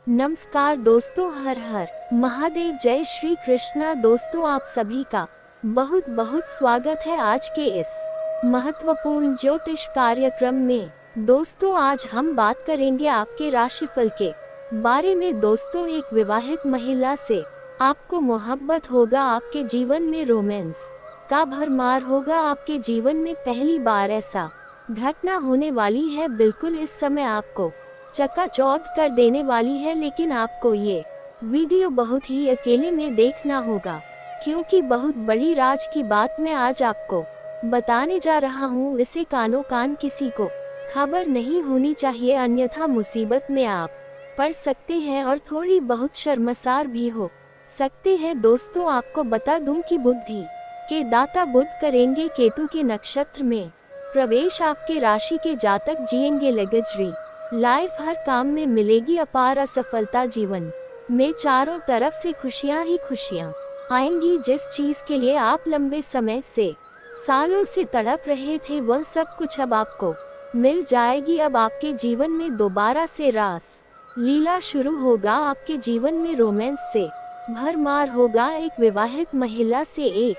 नमस्कार दोस्तों, हर हर महादेव, जय श्री कृष्णा। दोस्तों, आप सभी का बहुत बहुत स्वागत है आज के इस महत्वपूर्ण ज्योतिष कार्यक्रम में। दोस्तों, आज हम बात करेंगे आपके राशिफल के बारे में। दोस्तों, एक विवाहित महिला से आपको मोहब्बत होगा, आपके जीवन में रोमांस का भरमार होगा। आपके जीवन में पहली बार ऐसा घटना होने वाली है, बिल्कुल इस समय आपको चकाचौंध कर देने वाली है। लेकिन आपको ये वीडियो बहुत ही अकेले में देखना होगा, क्योंकि बहुत बड़ी राज की बात मैं आज आपको बताने जा रहा हूँ। इसे कानो कान किसी को खबर नहीं होनी चाहिए, अन्यथा मुसीबत में आप पड़ सकते हैं और थोड़ी बहुत शर्मसार भी हो सकते हैं। दोस्तों, आपको बता दूं कि बुद्धि के दाता बुध करेंगे केतु के नक्षत्र में प्रवेश। आपके राशि के जातक जिएंगे लग्जरी लाइफ, हर काम में मिलेगी अपार असफलता। जीवन में चारों तरफ से खुशियां ही खुशियां आएंगी। जिस चीज के लिए आप लंबे समय से सालों से तड़प रहे थे, वह सब कुछ अब आपको मिल जाएगी। अब आपके जीवन में दोबारा से रास लीला शुरू होगा। आपके जीवन में रोमांस से भरमार होगा। एक विवाहित महिला से, एक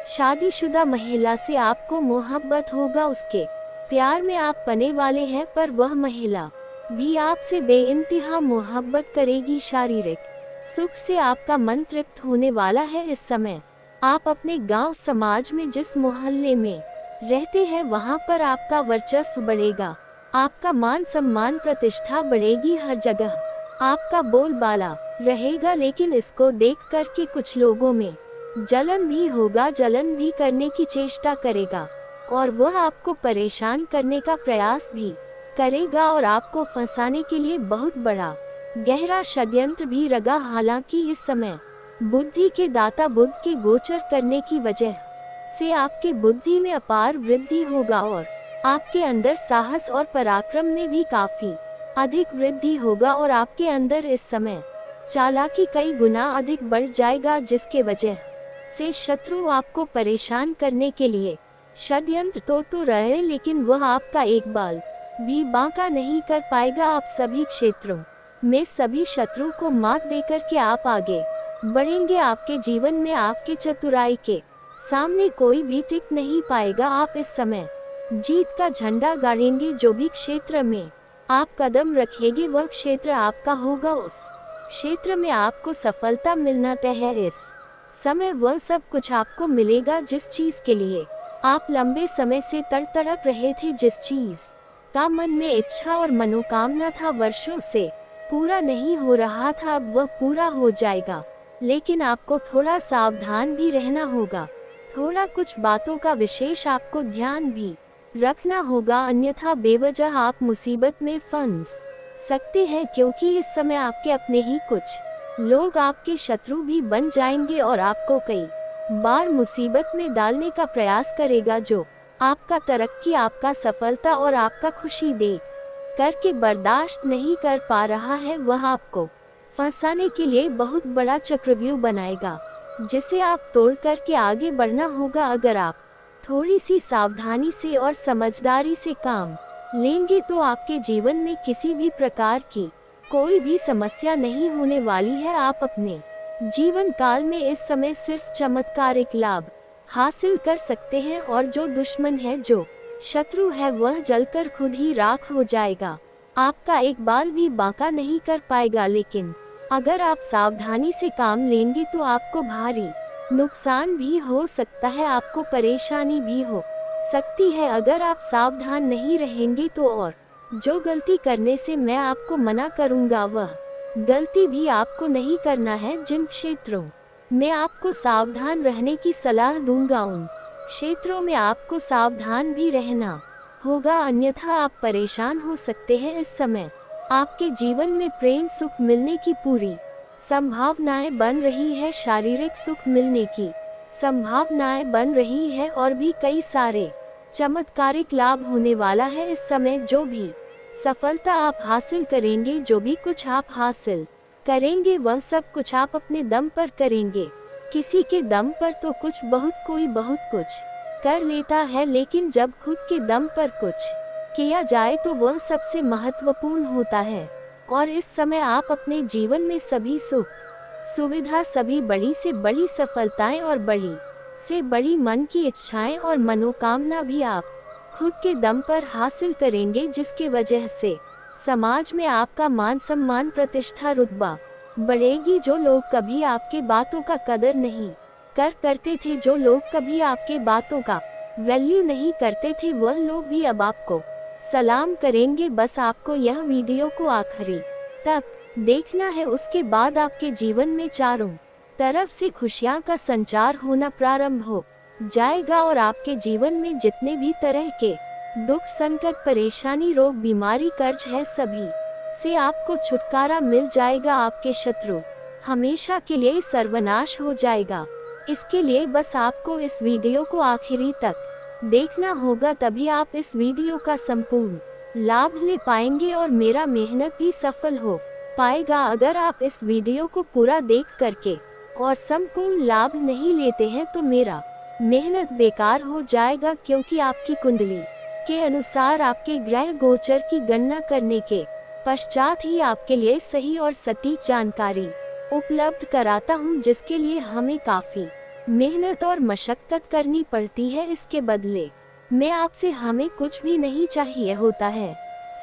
शादीशुदा महिला से आपको मोहब्बत होगा। उसके प्यार में आप पने वाले हैं, पर वह महिला भी आपसे बेइंतहा मोहब्बत करेगी। शारीरिक सुख से आपका मन तृप्त होने वाला है। इस समय आप अपने गांव समाज में जिस मोहल्ले में रहते हैं, वहां पर आपका वर्चस्व बढ़ेगा। आपका मान सम्मान प्रतिष्ठा बढ़ेगी। हर जगह आपका बोलबाला रहेगा। लेकिन इसको देख कर के कुछ लोगों में जलन भी होगा, जलन भी करने की चेष्टा करेगा और वह आपको परेशान करने का प्रयास भी करेगा और आपको फंसाने के लिए बहुत बड़ा गहरा षड्यंत्र भी रगा। हालांकि इस समय बुद्धि के दाता बुध के गोचर करने की वजह से आपके बुद्धि में अपार वृद्धि होगा और आपके अंदर साहस और पराक्रम में भी काफी अधिक वृद्धि होगा। और आपके अंदर इस समय चालाकी कई गुना अधिक बढ़ जाएगा, जिसके वजह से शत्रु आपको परेशान करने के लिए षड्यंत्र तो रहे, लेकिन वह आपका एक बाल भी बांका नहीं कर पाएगा। आप सभी क्षेत्रों में सभी शत्रु को मात देकर के आप आगे बढ़ेंगे। आपके जीवन में आपके चतुराई के सामने कोई भी टिक नहीं पाएगा। आप इस समय जीत का झंडा गाड़ेंगे। जो भी क्षेत्र में आप कदम रखेंगे, वह क्षेत्र आपका होगा। उस क्षेत्र में आपको सफलता मिलना तय है। इस समय वह सब कुछ आपको मिलेगा जिस चीज के लिए आप लंबे समय से तड़प रहे थे, जिस चीज का मन में इच्छा और मनोकामना था, वर्षों से पूरा नहीं हो रहा था, अब वह पूरा हो जाएगा। लेकिन आपको थोड़ा सावधान भी रहना होगा। थोड़ा कुछ बातों का विशेष आपको ध्यान भी रखना होगा, अन्यथा बेवजह आप मुसीबत में फंस सकते हैं। क्योंकि इस समय आपके अपने ही कुछ लोग आपके शत्रु भी बन जाएंगे और आपको कई बार मुसीबत में डालने का प्रयास करेगा। जो आपका तरक्की, आपका सफलता और आपका खुशी देख करके बर्दाश्त नहीं कर पा रहा है, वह आपको फंसाने के लिए बहुत बड़ा चक्रव्यूह बनाएगा, जिसे आप तोड़ करके आगे बढ़ना होगा। अगर आप थोड़ी सी सावधानी से और समझदारी से काम लेंगे, तो आपके जीवन में किसी भी प्रकार की कोई भी समस्या नहीं होने वाली है। आप अपने जीवन काल में इस समय सिर्फ चमत्कारिक लाभ हासिल कर सकते हैं और जो दुश्मन है, जो शत्रु है, वह जलकर खुद ही राख हो जाएगा। आपका एक बाल भी बांका नहीं कर पाएगा। लेकिन अगर आप सावधानी से काम लेंगे तो आपको भारी नुकसान भी हो सकता है, आपको परेशानी भी हो सकती है अगर आप सावधान नहीं रहेंगे तो। और जो गलती करने से मैं आपको मना करूंगा, वह गलती भी आपको नहीं करना है। जिन क्षेत्रों में आपको सावधान रहने की सलाह दूंगा, उन क्षेत्रों में आपको सावधान भी रहना होगा, अन्यथा आप परेशान हो सकते हैं। इस समय आपके जीवन में प्रेम सुख मिलने की पूरी संभावनाएं बन रही है, शारीरिक सुख मिलने की संभावनाएं बन रही है और भी कई सारे चमत्कारिक लाभ होने वाला है। इस समय जो भी सफलता आप हासिल करेंगे, जो भी कुछ आप हासिल करेंगे, वह सब कुछ आप अपने दम पर करेंगे। किसी के दम पर तो कुछ बहुत कोई बहुत कुछ कर लेता है, लेकिन जब खुद के दम पर कुछ किया जाए तो वह सबसे महत्वपूर्ण होता है। और इस समय आप अपने जीवन में सभी सुख सुविधा, सभी बड़ी से बड़ी सफलताएं और बड़ी से बड़ी मन की इच्छाएं और मनोकामना भी आप खुद के दम पर हासिल करेंगे, जिसकी वजह से समाज में आपका मान सम्मान, प्रतिष्ठा, रुतबा बढ़ेगी। जो लोग कभी आपके बातों का कदर नहीं करते थे, जो लोग कभी आपके बातों का वैल्यू नहीं करते थे, वह लोग भी अब आपको सलाम करेंगे। बस आपको यह वीडियो को आखिरी तक देखना है, उसके बाद आपके जीवन में चारों तरफ से खुशियां का संचार होना प्रारंभ हो जाएगा और आपके जीवन में जितने भी तरह के दुख, संकट, परेशानी, रोग, बीमारी, कर्ज है, सभी से आपको छुटकारा मिल जाएगा। आपके शत्रु हमेशा के लिए सर्वनाश हो जाएगा। इसके लिए बस आपको इस वीडियो को आखिरी तक देखना होगा, तभी आप इस वीडियो का संपूर्ण लाभ ले पाएंगे और मेरा मेहनत भी सफल हो पाएगा। अगर आप इस वीडियो को पूरा देख करके और संपूर्ण लाभ नहीं लेते हैं तो मेरा मेहनत बेकार हो जाएगा, क्योंकि आपकी कुंडली के अनुसार आपके ग्रह गोचर की गणना करने के पश्चात ही आपके लिए सही और सटीक जानकारी उपलब्ध कराता हूँ, जिसके लिए हमें काफी मेहनत और मशक्कत करनी पड़ती है। इसके बदले में आपसे हमें कुछ भी नहीं चाहिए होता है,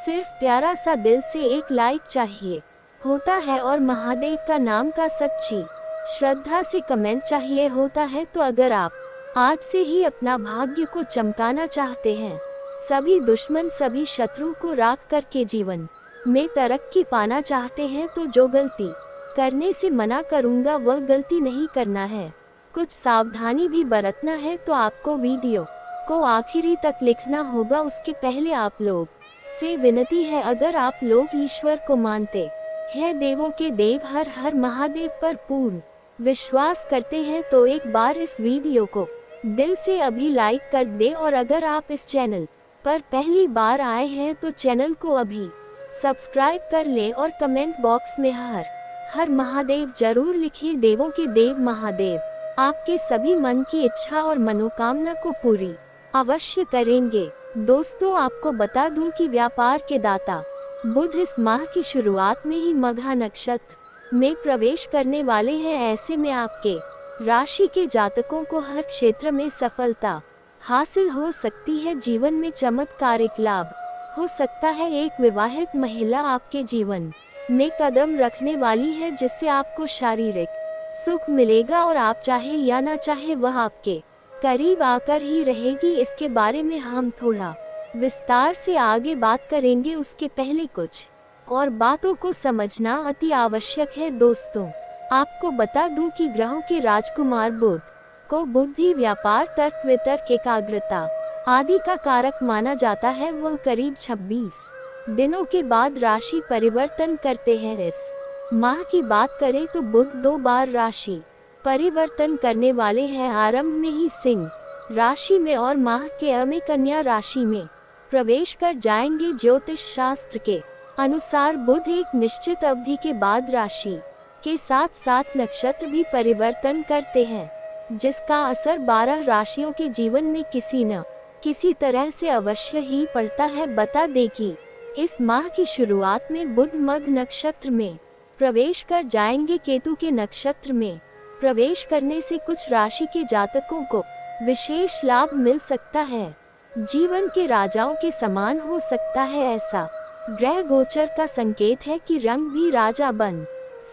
सिर्फ प्यारा सा दिल से एक लाइक चाहिए होता है और महादेव का नाम का सच्ची श्रद्धा से कमेंट चाहिए होता है। तो अगर आप आज से ही अपना भाग्य को चमकाना चाहते हैं, सभी दुश्मन, सभी शत्रु को राख करके जीवन में तरक्की पाना चाहते हैं, तो जो गलती करने से मना करूंगा वह गलती नहीं करना है, कुछ सावधानी भी बरतना है। तो आपको वीडियो को आखिरी तक लिखना होगा। उसके पहले आप लोग से विनती है, अगर आप लोग ईश्वर को मानते हैं, देवों के देव हर हर महादेव पर पूर्ण विश्वास करते हैं, तो एक बार इस वीडियो को दिल से अभी लाइक कर दे। और अगर आप इस चैनल पर पहली बार आए हैं तो चैनल को अभी सब्सक्राइब कर ले और कमेंट बॉक्स में हर हर महादेव जरूर लिखिए। देवों के देव महादेव आपके सभी मन की इच्छा और मनोकामना को पूरी अवश्य करेंगे। दोस्तों, आपको बता दूं कि व्यापार के दाता बुध इस माह की शुरुआत में ही मघा नक्षत्र में प्रवेश करने वाले हैं। ऐसे में आपके राशि के जातकों को हर क्षेत्र में सफलता हासिल हो सकती है, जीवन में चमत्कारिक लाभ हो सकता है। एक विवाहित महिला आपके जीवन में कदम रखने वाली है, जिससे आपको शारीरिक सुख मिलेगा और आप चाहे या ना चाहे वह आपके करीब आकर ही रहेगी। इसके बारे में हम थोड़ा विस्तार से आगे बात करेंगे, उसके पहले कुछ और बातों को समझना अति आवश्यक है। दोस्तों, आपको बता दूं कि ग्रहों के राजकुमार बुध को बुद्धि, व्यापार, तर्क, वितर्क, एकाग्रता आदि का कारक माना जाता है। वह करीब 26 दिनों के बाद राशि परिवर्तन करते हैं। इस माह की बात करें तो बुध 2 बार राशि परिवर्तन करने वाले हैं, आरंभ में ही सिंह राशि में और माह के अंत में कन्या राशि में प्रवेश कर जाएंगे। ज्योतिष शास्त्र के अनुसार बुध एक निश्चित अवधि के बाद राशि के साथ साथ नक्षत्र भी परिवर्तन करते हैं, जिसका असर 12 राशियों के जीवन में किसी न किसी तरह से अवश्य ही पड़ता है। बता दें कि इस माह की शुरुआत में बुध मघ नक्षत्र में प्रवेश कर जाएंगे। केतु के नक्षत्र में प्रवेश करने से कुछ राशि के जातकों को विशेष लाभ मिल सकता है, जीवन के राजाओं के समान हो सकता है। ऐसा ग्रह गोचर का संकेत है कि रंग भी राजा बन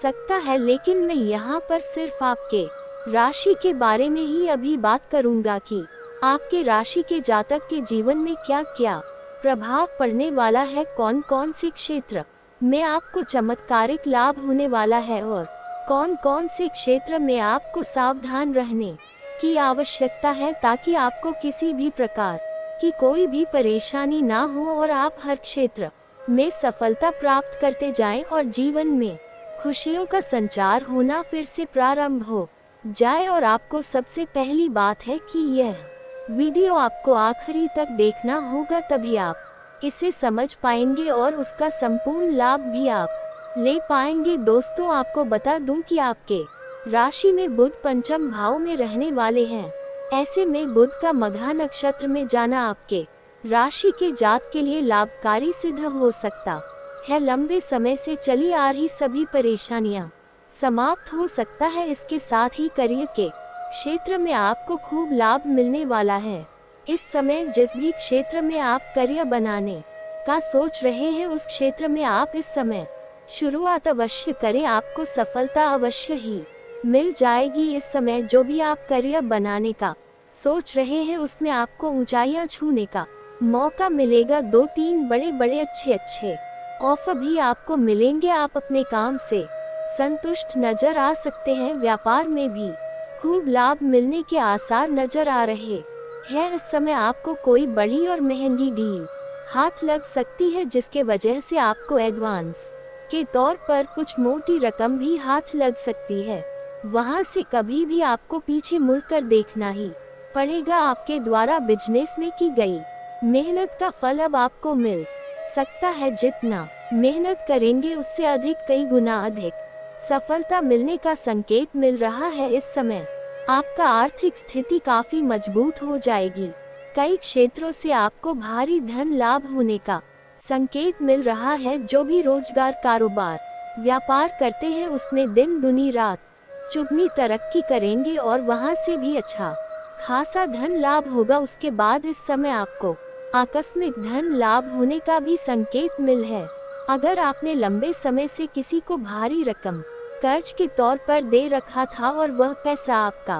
सकता है, लेकिन मैं यहाँ पर सिर्फ आपके राशि के बारे में ही अभी बात करूँगा कि आपके राशि के जातक के जीवन में क्या क्या प्रभाव पड़ने वाला है, कौन कौन से क्षेत्र में आपको चमत्कारिक लाभ होने वाला है और कौन कौन से क्षेत्र में आपको सावधान रहने की आवश्यकता है, ताकि आपको किसी भी प्रकार की कोई भी परेशानी ना हो और आप हर क्षेत्र में सफलता प्राप्त करते जाएं और जीवन में खुशियों का संचार होना फिर से प्रारंभ हो जाए। और आपको सबसे पहली बात है कि यह वीडियो आपको आखिरी तक देखना होगा, तभी आप इसे समझ पाएंगे और उसका संपूर्ण लाभ भी आप ले पाएंगे। दोस्तों, आपको बता दूं कि आपके राशि में बुध पंचम भाव में रहने वाले हैं। ऐसे में बुध का मघा नक्षत्र में जाना आपके राशि के जात के लिए लाभकारी सिद्ध हो सकता है लंबे समय से चली आ रही सभी परेशानियां समाप्त हो सकता है। इसके साथ ही करियर के क्षेत्र में आपको खूब लाभ मिलने वाला है। इस समय जिस भी क्षेत्र में आप करियर बनाने का सोच रहे हैं उस क्षेत्र में आप इस समय शुरुआत अवश्य करें, आपको सफलता अवश्य ही मिल जाएगी। इस समय जो भी आप करियर बनाने का सोच रहे हैं उसमें आपको ऊंचाइयां छूने का मौका मिलेगा। 2-3 बड़े बड़े अच्छे ऑफर भी आपको मिलेंगे। आप अपने काम से संतुष्ट नजर आ सकते हैं। व्यापार में भी खूब लाभ मिलने के आसार नजर आ रहे हैं। इस समय आपको कोई बड़ी और महंगी डील हाथ लग सकती है जिसके वजह से आपको एडवांस के तौर पर कुछ मोटी रकम भी हाथ लग सकती है। वहां से कभी भी आपको पीछे मुड़कर देखना ही पड़ेगा। आपके द्वारा बिजनेस में की गई मेहनत का फल अब आपको मिल सकता है। जितना मेहनत करेंगे उससे अधिक, कई गुना अधिक सफलता मिलने का संकेत मिल रहा है। इस समय आपका आर्थिक स्थिति काफी मजबूत हो जाएगी। कई क्षेत्रों से आपको भारी धन लाभ होने का संकेत मिल रहा है। जो भी रोजगार, कारोबार, व्यापार करते हैं उसमें दिन दुनी रात चुगनी तरक्की करेंगे और वहां से भी अच्छा खासा धन लाभ होगा। उसके बाद इस समय आपको आकस्मिक धन लाभ होने का भी संकेत मिल है। अगर आपने लंबे समय से किसी को भारी रकम कर्ज के तौर पर दे रखा था और वह पैसा आपका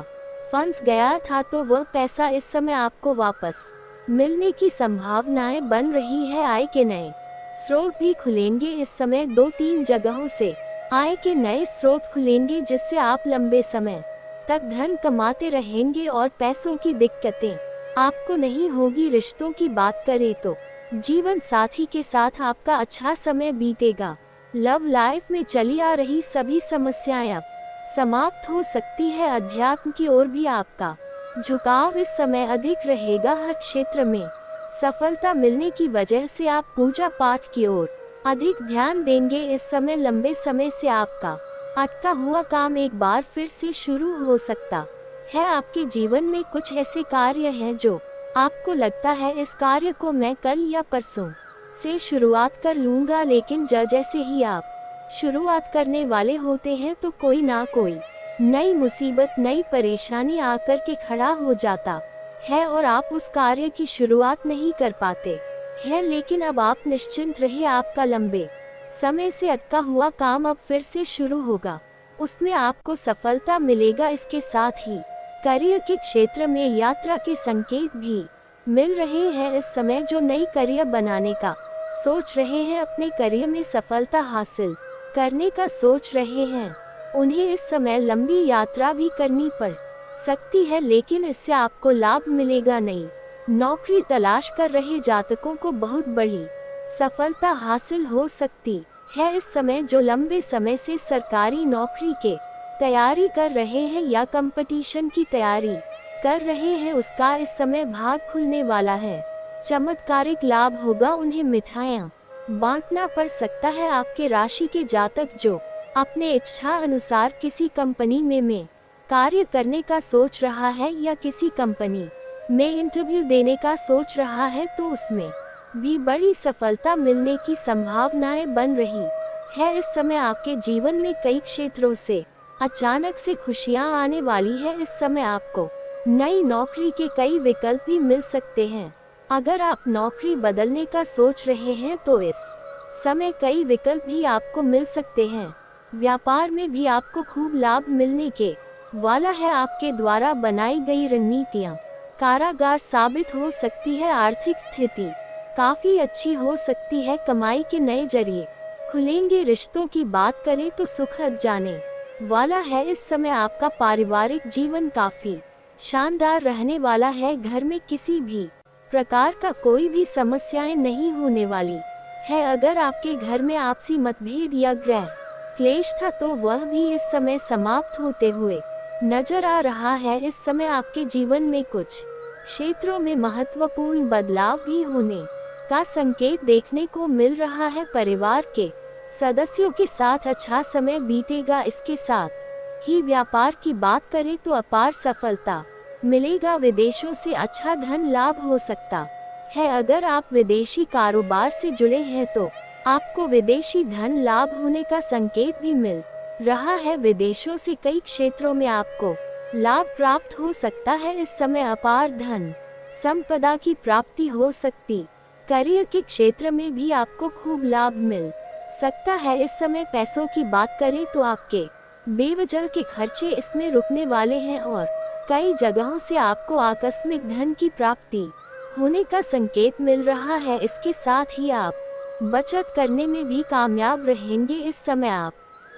फंस गया था तो वह पैसा इस समय आपको वापस मिलने की संभावनाएं बन रही है। आय के नए स्रोत भी खुलेंगे। इस समय 2-3 जगहों से आय के नए स्रोत खुलेंगे जिससे आप लंबे समय तक धन कमाते रहेंगे और पैसों की दिक्कतें आपको नहीं होगी। रिश्तों की बात करें तो जीवन साथी के साथ आपका अच्छा समय बीतेगा। लव लाइफ में चली आ रही सभी समस्याएं अब समाप्त हो सकती है। अध्यात्म की ओर भी आपका झुकाव इस समय अधिक रहेगा। हर क्षेत्र में सफलता मिलने की वजह से आप पूजा पाठ की ओर अधिक ध्यान देंगे। इस समय लंबे समय से आपका अटका हुआ काम एक बार फिर से शुरू हो सकता है। आपके जीवन में कुछ ऐसे कार्य हैं जो आपको लगता है इस कार्य को मैं कल या परसों से शुरुआत कर लूंगा, लेकिन जैसे ही आप शुरुआत करने वाले होते हैं तो कोई ना कोई नई मुसीबत, नई परेशानी आकर के खड़ा हो जाता है और आप उस कार्य की शुरुआत नहीं कर पाते हैं। लेकिन अब आप निश्चिंत रहिए, आपका लंबे समय से अटका हुआ काम अब फिर से शुरू होगा, उसमें आपको सफलता मिलेगा। इसके साथ ही करियर के क्षेत्र में यात्रा के संकेत भी मिल रहे हैं। इस समय जो नई करियर बनाने का सोच रहे हैं, अपने करियर में सफलता हासिल करने का सोच रहे हैं, उन्हें इस समय लंबी यात्रा भी करनी पड़ सकती है, लेकिन इससे आपको लाभ मिलेगा। नई नौकरी तलाश कर रहे जातकों को बहुत बड़ी सफलता हासिल हो सकती है। इस समय जो लंबे समय से सरकारी नौकरी के तैयारी कर रहे हैं या कंपटीशन की तैयारी कर रहे हैं, उसका इस समय भाग खुलने वाला है। चमत्कारिक लाभ होगा, उन्हें मिठाइयाँ बांटना पड़ सकता है। आपके राशि के जातक जो अपने इच्छा अनुसार किसी कंपनी में कार्य करने का सोच रहा है या किसी कंपनी में इंटरव्यू देने का सोच रहा है, तो उसमें भी बड़ी सफलता मिलने की संभावनाएं बन रही है। इस समय आपके जीवन में कई क्षेत्रों से अचानक से खुशियां आने वाली है। इस समय आपको नई नौकरी के कई विकल्प भी मिल सकते हैं। अगर आप नौकरी बदलने का सोच रहे हैं तो इस समय कई विकल्प भी आपको मिल सकते हैं। व्यापार में भी आपको खूब लाभ मिलने के वाला है। आपके द्वारा बनाई गई रणनीतियाँ कारागार साबित हो सकती है। आर्थिक स्थिति काफी अच्छी हो सकती है। कमाई के नए जरिए खुलेंगे। रिश्तों की बात करें तो सुखद जाने वाला है। इस समय आपका पारिवारिक जीवन काफी शानदार रहने वाला है। घर में किसी भी प्रकार का कोई भी समस्याएं नहीं होने वाली है। अगर आपके घर में आपसी मतभेद या गृह क्लेश था तो वह भी इस समय समाप्त होते हुए नजर आ रहा है। इस समय आपके जीवन में कुछ क्षेत्रों में महत्वपूर्ण बदलाव भी होने का संकेत देखने को मिल रहा है। परिवार के सदस्यों के साथ अच्छा समय बीतेगा। इसके साथ ही व्यापार की बात करें तो अपार सफलता मिलेगा। विदेशों से अच्छा धन लाभ हो सकता है। अगर आप विदेशी कारोबार से जुड़े हैं तो आपको विदेशी धन लाभ होने का संकेत भी मिल रहा है। विदेशों से कई क्षेत्रों में आपको लाभ प्राप्त हो सकता है। इस समय अपार धन संपदा की प्राप्ति हो सकती। करियर के क्षेत्र में भी आपको खूब लाभ मिल सकता है। इस समय पैसों की बात करें तो आपके बेवजह के खर्चे इसमें रुकने वाले हैं और कई जगहों से आपको आकस्मिक धन की प्राप्ति होने का संकेत मिल रहा है। इसके साथ ही आप बचत करने में भी कामयाब रहेंगे।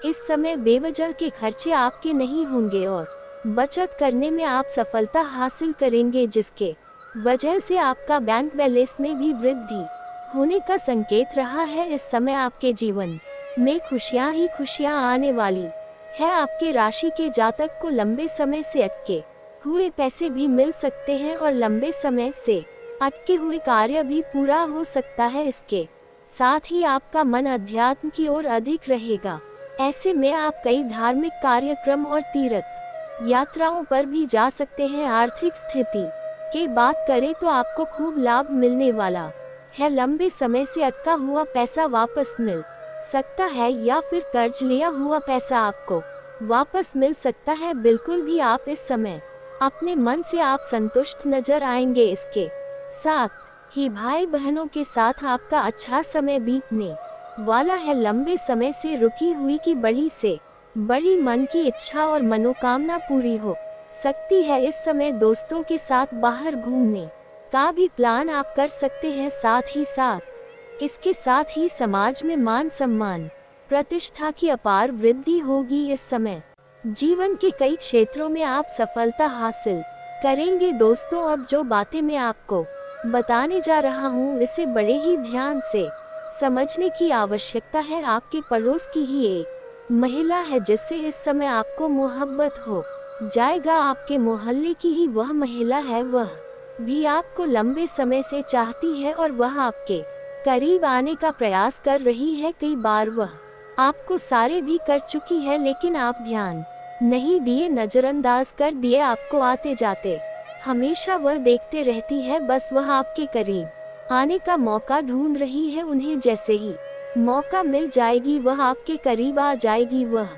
इस समय बेवजह के खर्चे आपके नहीं होंगे और बचत करने में आप सफलता हासिल करेंगे, जिसके वजह से आपका बैंक बैलेंस में भी वृद्धि होने का संकेत रहा है। इस समय आपके जीवन में खुशियां ही खुशियां आने वाली है। आपके राशि के जातक को लंबे समय से अटके हुए पैसे भी मिल सकते हैं और लंबे समय से अटके हुए कार्य भी पूरा हो सकता है। इसके साथ ही आपका मन अध्यात्म की ओर अधिक रहेगा। ऐसे में आप कई धार्मिक कार्यक्रम और तीर्थ यात्राओं पर भी जा सकते हैं। आर्थिक स्थिति की बात करें तो आपको खूब लाभ मिलने वाला है। लंबे समय से अटका हुआ पैसा वापस मिल सकता है या फिर कर्ज लिया हुआ पैसा आपको वापस मिल सकता है। बिल्कुल भी आप इस समय अपने मन से आप संतुष्ट नजर आएंगे। इसके साथ ही भाई बहनों के साथ आपका अच्छा समय बीतने वाला है। लंबे समय से रुकी हुई की बड़ी मन की इच्छा और मनोकामना पूरी हो सकती है। इस समय दोस्तों के साथ बाहर घूमने का भी प्लान आप कर सकते हैं। इसके साथ ही समाज में मान सम्मान प्रतिष्ठा की अपार वृद्धि होगी। इस समय जीवन के कई क्षेत्रों में आप सफलता हासिल करेंगे। दोस्तों, अब जो बातें मैं आपको बताने जा रहा हूँ इसे बड़े ही ध्यान से समझने की आवश्यकता है। आपके पड़ोस की ही एक महिला है जिससे इस समय आपको मोहब्बत हो जाएगा। आपके मोहल्ले की ही वह महिला है, वह भी आपको लंबे समय से चाहती है और वह आपके करीब आने का प्रयास कर रही है। कई बार वह आपको सारे भी कर चुकी है, लेकिन आप ध्यान नहीं दिए, नजरअंदाज कर दिए। आपको आते जाते हमेशा वह देखते रहती है। बस वह आपके करीब आने का मौका ढूंढ रही है। उन्हें जैसे ही मौका मिल जाएगी वह आपके करीब आ जाएगी। वह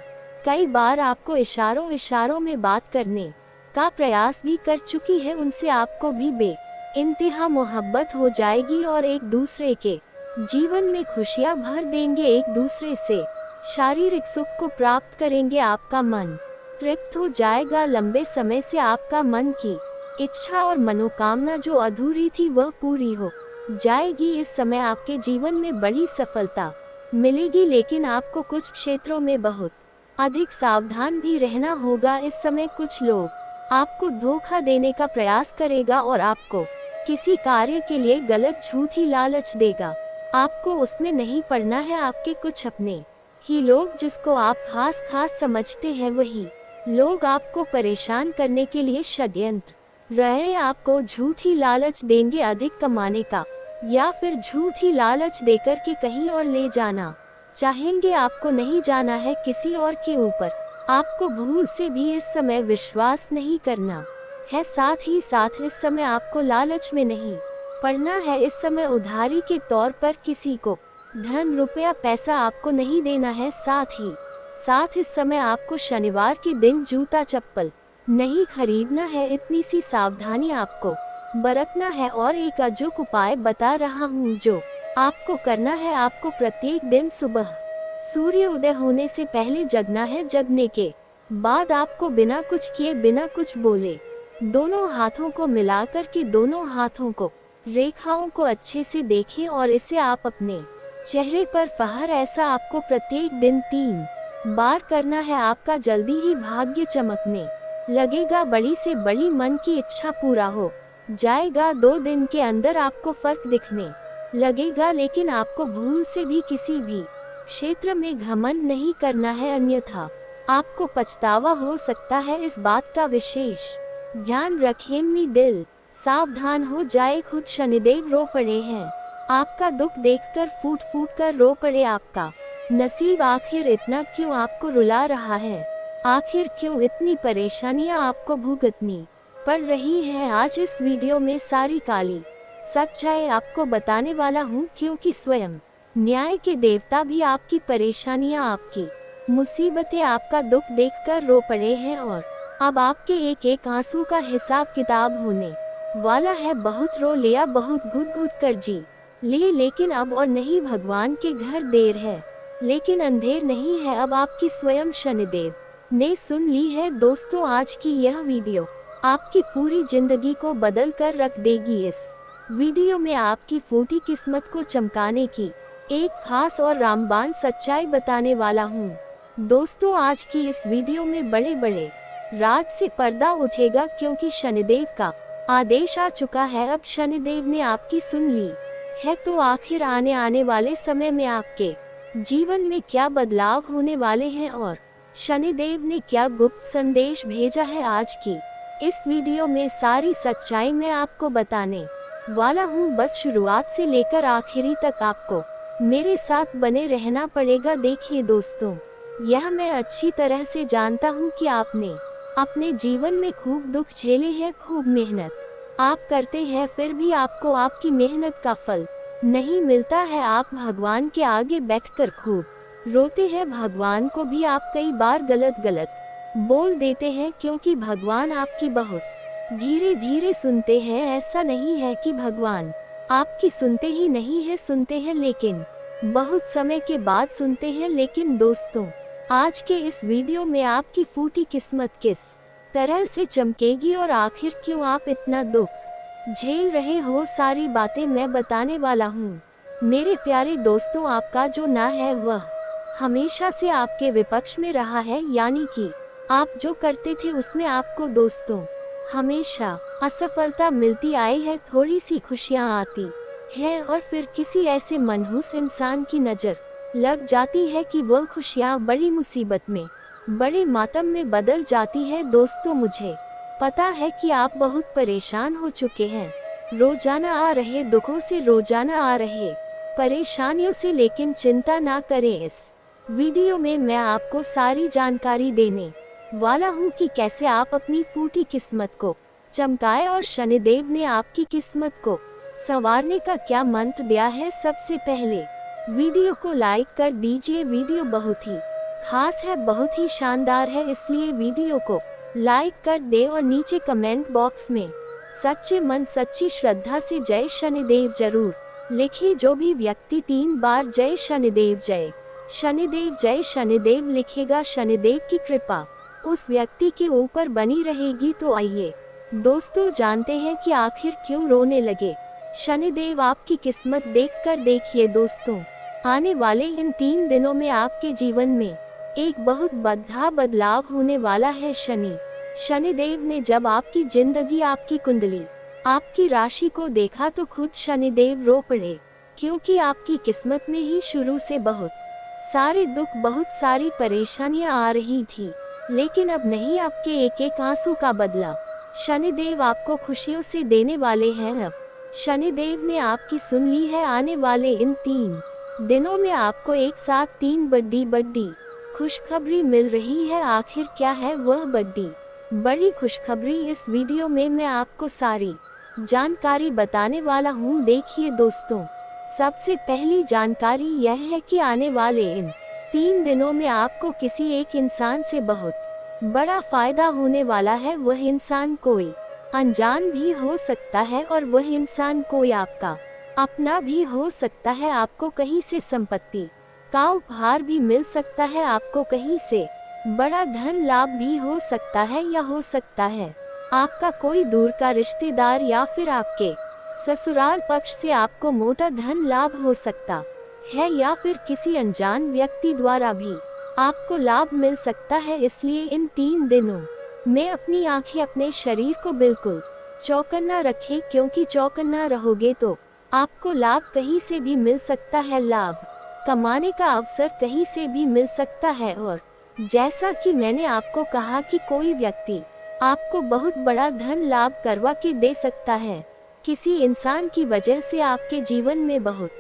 कई बार आपको इशारों में बात करने का प्रयास भी कर चुकी है। उनसे आपको भी बेइंतहा मोहब्बत हो जाएगी और एक दूसरे के जीवन में खुशियां भर देंगे। एक दूसरे से शारीरिक सुख को प्राप्त करेंगे। आपका मन तृप्त हो जाएगा। लंबे समय से आपका मन की इच्छा और मनोकामना जो अधूरी थी वह पूरी हो जाएगी। इस समय आपके जीवन में बड़ी सफलता मिलेगी, लेकिन आपको कुछ क्षेत्रों में बहुत अधिक सावधान भी रहना होगा। इस समय कुछ लोग आपको धोखा देने का प्रयास करेगा और आपको किसी कार्य के लिए गलत झूठी लालच देगा। आपको उसमें नहीं पड़ना है। आपके कुछ अपने ही लोग जिसको आप खास समझते हैं वही लोग आपको परेशान करने के लिए षड्यंत्र रहे आपको झूठी लालच देंगे अधिक कमाने का, या फिर झूठी लालच देकर के कहीं और ले जाना चाहेंगे। आपको नहीं जाना है किसी और के ऊपर। आपको भूल से भी इस समय विश्वास नहीं करना है। साथ ही साथ इस समय आपको लालच में नहीं पड़ना है। इस समय उधारी के तौर पर किसी को धन रुपया पैसा आपको नहीं देना है। साथ इस समय आपको शनिवार के दिन जूता चप्पल नहीं खरीदना है। इतनी सी सावधानी आपको बरतना है। और एक अचूक उपाय बता रहा हूँ जो आपको करना है। आपको प्रत्येक दिन सुबह सूर्य उदय होने से पहले जगना है। जगने के बाद आपको बिना कुछ किए बिना कुछ बोले दोनों हाथों को मिलाकर के दोनों हाथों को रेखाओं को अच्छे से देखें और इसे आप अपने चेहरे पर फहर ऐसा आपको प्रत्येक दिन 3 बार करना है। आपका जल्दी ही भाग्य चमकने लगेगा। बड़ी से बड़ी मन की इच्छा पूरा हो जाएगा। 2 दिन के अंदर आपको फर्क दिखने लगेगा, लेकिन आपको भूल से भी किसी भी क्षेत्र में घमंड नहीं करना है, अन्यथा आपको पछतावा हो सकता है। इस बात का विशेष ध्यान रखें। दिल सावधान हो जाए। खुद शनिदेव रो पड़े हैं। आपका दुख देखकर फूट कर रो पड़े। आपका नसीब आखिर इतना क्यों आपको रुला रहा है? आखिर क्यों इतनी परेशानियां आपको भुगतनी पड़ रही हैं? आज इस वीडियो में सारी काली सच्चाई आपको बताने वाला हूँ, क्योंकि स्वयं न्याय के देवता भी आपकी परेशानियां, आपकी मुसीबतें, आपका दुख देखकर रो पड़े हैं और अब आपके एक एक आंसू का हिसाब किताब होने वाला है। बहुत रो लिया, बहुत घुट घुट कर जी लिए, लेकिन अब और नहीं, भगवान के घर देर है लेकिन अंधेर नहीं है। अब आपकी स्वयं शनिदेव ने सुन ली है। दोस्तों, आज की यह वीडियो आपकी पूरी जिंदगी को बदल कर रख देगी। इस वीडियो में आपकी फूटी किस्मत को चमकाने की एक खास और रामबाण सच्चाई बताने वाला हूँ। दोस्तों, आज की इस वीडियो में बड़े बड़े राज से पर्दा उठेगा, क्योंकि शनिदेव का आदेश आ चुका है। अब शनिदेव ने आपकी सुन ली है, तो आखिर आने वाले समय में आपके जीवन में क्या बदलाव होने वाले हैं और शनिदेव ने क्या गुप्त संदेश भेजा है, आज की इस वीडियो में सारी सच्चाई मैं आपको बताने वाला हूँ। बस शुरुआत से लेकर आखिरी तक आपको मेरे साथ बने रहना पड़ेगा। देखिए दोस्तों, यह मैं अच्छी तरह से जानता हूँ कि आपने अपने जीवन में खूब दुख झेले हैं, खूब मेहनत आप करते हैं, फिर भी आपको आपकी मेहनत का फल नहीं मिलता है। आप भगवान के आगे बैठकर खूब रोते हैं, भगवान को भी आप कई बार गलत बोल देते हैं, क्योंकि भगवान आपकी बहुत धीरे धीरे सुनते हैं। ऐसा नहीं है कि भगवान आपकी सुनते ही नहीं है, सुनते हैं, लेकिन बहुत समय के बाद सुनते हैं। लेकिन दोस्तों, आज के इस वीडियो में आपकी फूटी किस्मत किस तरह से चमकेगी और आखिर क्यों आप इतना दुख झेल रहे हो, सारी बातें मैं बताने वाला हूँ। मेरे प्यारे दोस्तों, आपका जो ना है वह हमेशा से आपके विपक्ष में रहा है, यानी कि आप जो करते थे उसमें आपको दोस्तों हमेशा असफलता मिलती आई है, थोड़ी सी खुशियाँ आती है और फिर किसी ऐसे मनहूस इंसान की नज़र लग जाती है कि वह खुशियाँ बड़ी मुसीबत में, बड़े मातम में बदल जाती है। दोस्तों, मुझे पता है कि आप बहुत परेशान हो चुके हैं रोजाना आ रहे दुखों से, रोजाना आ रहे परेशानियों से, लेकिन चिंता ना करें। इस वीडियो में मैं आपको सारी जानकारी देने वाला हूँ कि कैसे आप अपनी फूटी किस्मत को चमकाए और शनिदेव ने आपकी किस्मत को संवारने का क्या मंत्र दिया है। सबसे पहले वीडियो को लाइक कर दीजिए। वीडियो बहुत ही खास है, बहुत ही शानदार है, इसलिए वीडियो को लाइक कर दे और नीचे कमेंट बॉक्स में सच्चे मन सच्ची श्रद्धा से जय शनिदेव जरूर लिखिए। जो भी व्यक्ति 3 बार जय शनिदेव जय शनिदेव लिखेगा, शनिदेव की कृपा उस व्यक्ति के ऊपर बनी रहेगी। तो आइए दोस्तों, जानते हैं कि आखिर क्यों रोने लगे शनिदेव आपकी किस्मत देखकर। देखिए दोस्तों, आने वाले इन 3 दिनों में आपके जीवन में एक बहुत बड़ा बदलाव होने वाला है। शनिदेव ने जब आपकी जिंदगी, आपकी कुंडली, आपकी राशि को देखा तो खुद शनिदेव रो पड़े, क्योंकि आपकी किस्मत में ही शुरू से बहुत सारे दुख, बहुत सारी परेशानियां आ रही थी, लेकिन अब नहीं, आपके एक एक आंसू का बदला शनिदेव आपको खुशियों से देने वाले हैं। अब शनिदेव ने आपकी सुन ली है। आने वाले इन 3 दिनों में आपको एक साथ 3 बड़ी खुशखबरी मिल रही है। आखिर क्या है वह बड़ी खुशखबरी, इस वीडियो में मैं आपको सारी जानकारी बताने वाला हूँ। देखिए दोस्तों, सबसे पहली जानकारी यह है कि आने वाले इन 3 दिनों में आपको किसी एक इंसान से बहुत बड़ा फायदा होने वाला है। वह इंसान कोई अनजान भी हो सकता है और वह इंसान कोई आपका अपना भी हो सकता है। आपको कहीं से संपत्ति का उपहार भी मिल सकता है, आपको कहीं से बड़ा धन लाभ भी हो सकता है, या हो सकता है आपका कोई दूर का रिश्तेदार या फिर आपके ससुराल पक्ष से आपको मोटा धन लाभ हो सकता है, या फिर किसी अनजान व्यक्ति द्वारा भी आपको लाभ मिल सकता है। इसलिए इन 3 दिनों में अपनी आंखें, अपने शरीर को बिल्कुल चौकन्ना रखें, क्योंकि चौकन्ना रहोगे तो आपको लाभ कहीं से भी मिल सकता है, लाभ कमाने का अवसर कहीं से भी मिल सकता है। और जैसा कि मैंने आपको कहा कि कोई व्यक्ति आपको बहुत बड़ा धन लाभ करवा के दे सकता है, किसी इंसान की वजह से आपके जीवन में बहुत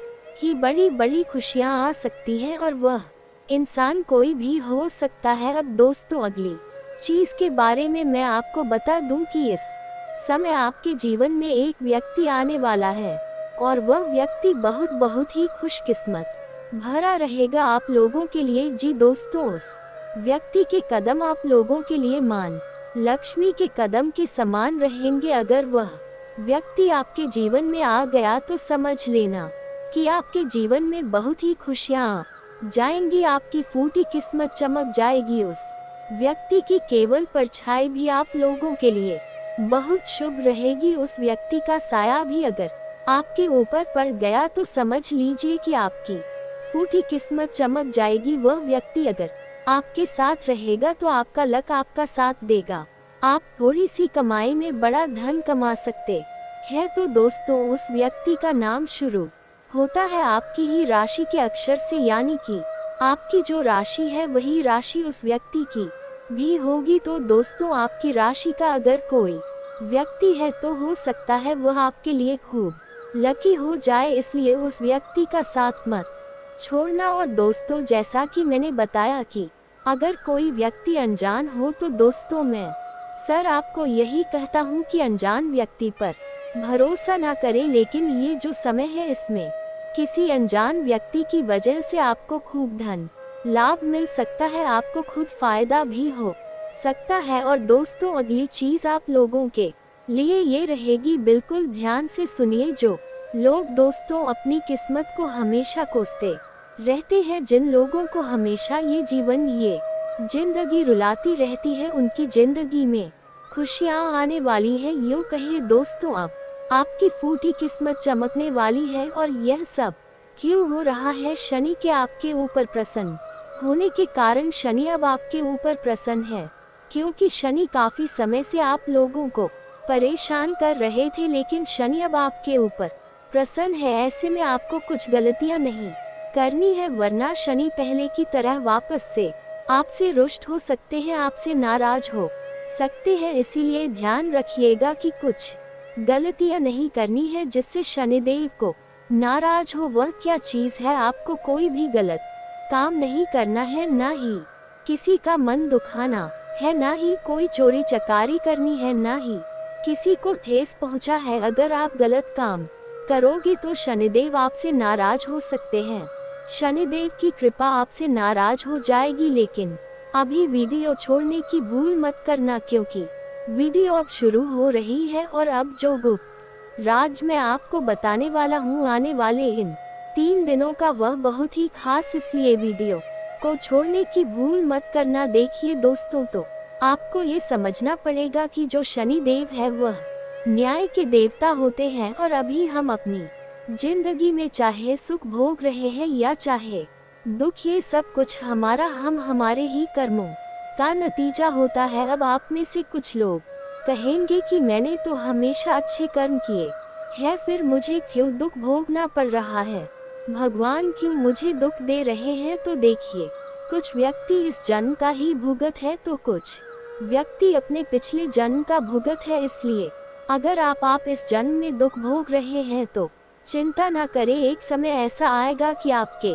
ही बड़ी खुशियां आ सकती हैं, और वह इंसान कोई भी हो सकता है। अब दोस्तों, अगली चीज के बारे में मैं आपको बता दूं कि इस समय आपके जीवन में एक व्यक्ति आने वाला है, और वह व्यक्ति बहुत ही खुशकिस्मत भरा रहेगा आप लोगों के लिए। जी दोस्तों, उस व्यक्ति के कदम आप लोगों के लिए मान लक्ष्मी के कदम के समान रहेंगे। अगर वह व्यक्ति आपके जीवन में आ गया तो समझ लेना कि आपके जीवन में बहुत ही खुशियाँ आ जाएंगी। आपकी फूटी किस्मत चमक जाएगी। उस व्यक्ति की केवल परछाई भी आप लोगों के लिए बहुत शुभ रहेगी। उस व्यक्ति का साया भी अगर आपके ऊपर पड़ गया तो समझ लीजिए कि आपकी फूटी किस्मत चमक जाएगी। वह व्यक्ति अगर आपके साथ रहेगा तो आपका लक आपका साथ देगा। आप थोड़ी सी कमाई में बड़ा धन कमा सकते हैं। तो दोस्तों, उस व्यक्ति का नाम शुरू होता है आपकी ही राशि के अक्षर से, यानी कि आपकी जो राशि है वही राशि उस व्यक्ति की भी होगी। तो दोस्तों, आपकी राशि का अगर कोई व्यक्ति है तो हो सकता है वह आपके लिए खूब लकी हो जाए, इसलिए उस व्यक्ति का साथ मत छोड़ना। और दोस्तों, जैसा कि मैंने बताया कि अगर कोई व्यक्ति अनजान हो तो दोस्तों मैं आपको यही कहता हूँ कि अनजान व्यक्ति पर भरोसा ना करें। लेकिन ये जो समय है इसमें किसी अनजान व्यक्ति की वजह से आपको खूब धन लाभ मिल सकता है, आपको खुद फायदा भी हो सकता है। और दोस्तों, अगली चीज आप लोगों के लिए ये रहेगी, बिल्कुल ध्यान से सुनिए। जो लोग दोस्तों अपनी किस्मत को हमेशा कोसते रहते हैं, जिन लोगों को हमेशा ये जीवन ये जिंदगी रुलाती रहती है, उनकी जिंदगी में खुशियाँ आने वाली है। यूँ कहिए दोस्तों, अब आपकी फूटी किस्मत चमकने वाली है। और यह सब क्यों हो रहा है? शनि के आपके ऊपर प्रसन्न होने के कारण शनि अब आपके ऊपर प्रसन्न है, क्योंकि शनि काफी समय से आप लोगों को परेशान कर रहे थे, लेकिन शनि अब आपके ऊपर प्रसन्न है। ऐसे में आपको कुछ गलतियां नहीं करनी है, वरना शनि पहले की तरह वापस से आपसे रुष्ट हो सकते हैं, आपसे नाराज हो सकते हैं। इसीलिए ध्यान रखिएगा कि कुछ गलतियां नहीं करनी है जिससे शनिदेव को नाराज हो। वह क्या चीज है? आपको कोई भी गलत काम नहीं करना है, ना ही किसी का मन दुखाना है, ना ही कोई चोरी चकारी करनी है, ना ही किसी को ठेस पहुंचा है। अगर आप गलत काम करोगे तो शनिदेव आपसे नाराज हो सकते हैं, शनिदेव की कृपा आपसे नाराज हो जाएगी। लेकिन अभी वीडियो छोड़ने की भूल मत करना, क्योंकि वीडियो अब शुरू हो रही है। और अब जो गुप्त राज मैं आपको बताने वाला हूँ आने वाले इन 3 दिनों का, वह बहुत ही खास, इसलिए वीडियो को छोड़ने की भूल मत करना। देखिए दोस्तों, तो आपको ये समझना पड़ेगा कि जो शनि देव है वह न्याय के देवता होते हैं। और अभी हम अपनी जिंदगी में चाहे सुख भोग रहे हैं या चाहे दुख, ये सब कुछ हमारे ही कर्मों का नतीजा होता है। अब आप में से कुछ लोग कहेंगे कि मैंने तो हमेशा अच्छे कर्म किए हैं, फिर मुझे क्यों दुख भोगना पड़ रहा है? भगवान क्यों मुझे दुख दे रहे हैं? तो देखिए, कुछ व्यक्ति इस जन्म का ही भुगत है, तो कुछ व्यक्ति अपने पिछले जन्म का भुगत है। इसलिए अगर आप इस जन्म में दुख भोग रहे हैं तो चिंता ना करें, एक समय ऐसा आएगा कि आपके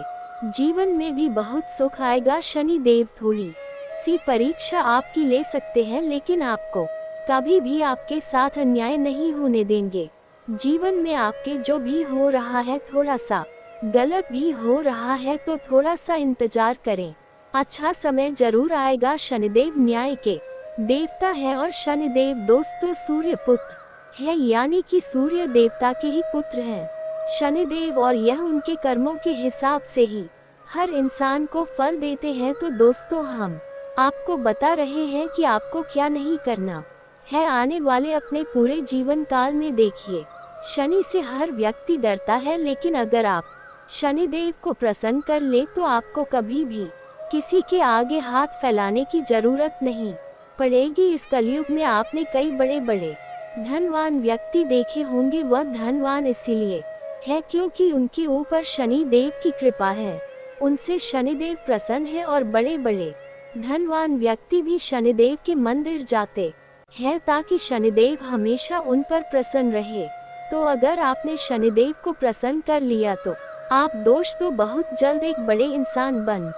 जीवन में भी बहुत सुख आएगा। शनि देव थोड़ी सी परीक्षा आपकी ले सकते हैं, लेकिन आपको कभी भी आपके साथ अन्याय नहीं होने देंगे। जीवन में आपके जो भी हो रहा है, थोड़ा सा गलत भी हो रहा है, तो थोड़ा सा इंतजार करें, अच्छा समय जरूर आएगा। शनिदेव न्याय के देवता है, और शनिदेव दोस्तों सूर्य पुत्र है, यानी कि सूर्य देवता के ही पुत्र हैं शनिदेव, और यह उनके कर्मों के हिसाब से ही हर इंसान को फल देते हैं। तो दोस्तों, हम आपको बता रहे हैं कि आपको क्या नहीं करना है आने वाले अपने पूरे जीवन काल में। देखिए, शनि से हर व्यक्ति डरता है, लेकिन अगर आप शनिदेव को प्रसन्न कर ले तो आपको कभी भी किसी के आगे हाथ फैलाने की जरूरत नहीं पड़ेगी। इस कलयुग में आपने कई बड़े बड़े धनवान व्यक्ति देखे होंगे, वह धनवान इसीलिए है क्योंकि उनके ऊपर शनि देव की कृपा है, उनसे शनिदेव प्रसन्न है, और बड़े बड़े धनवान व्यक्ति भी शनिदेव के मंदिर जाते हैं ताकि शनिदेव हमेशा उन पर प्रसन्न रहे। तो अगर आपने शनिदेव को प्रसन्न कर लिया तो आप दोस्तों बहुत जल्द एक बड़े इंसान बन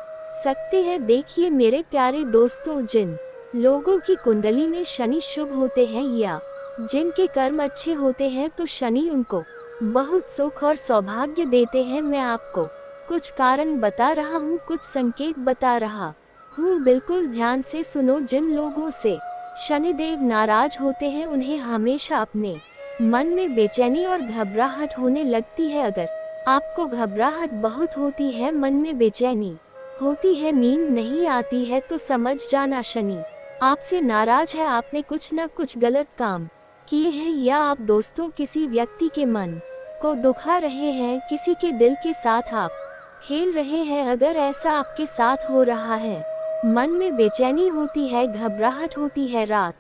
सकते हैं। देखिए मेरे प्यारे दोस्तों, जिन लोगों की कुंडली में शनि शुभ होते हैं या जिनके कर्म अच्छे होते हैं, तो शनि उनको बहुत सुख और सौभाग्य देते हैं। मैं आपको कुछ कारण बता रहा हूँ, कुछ संकेत बता रहा हूँ, बिल्कुल ध्यान से सुनो। जिन लोगों से शनिदेव नाराज होते हैं उन्हें हमेशा अपने मन में बेचैनी और घबराहट होने लगती है। अगर आपको घबराहट बहुत होती है, मन में बेचैनी होती है, नींद नहीं आती है, तो समझ जाना शनि आपसे नाराज है। आपने कुछ न कुछ गलत काम किए हैं, या आप दोस्तों किसी व्यक्ति के मन को दुखा रहे हैं, किसी के दिल के साथ आप खेल रहे हैं। अगर ऐसा आपके साथ हो रहा है, मन में बेचैनी होती है, घबराहट होती है, रात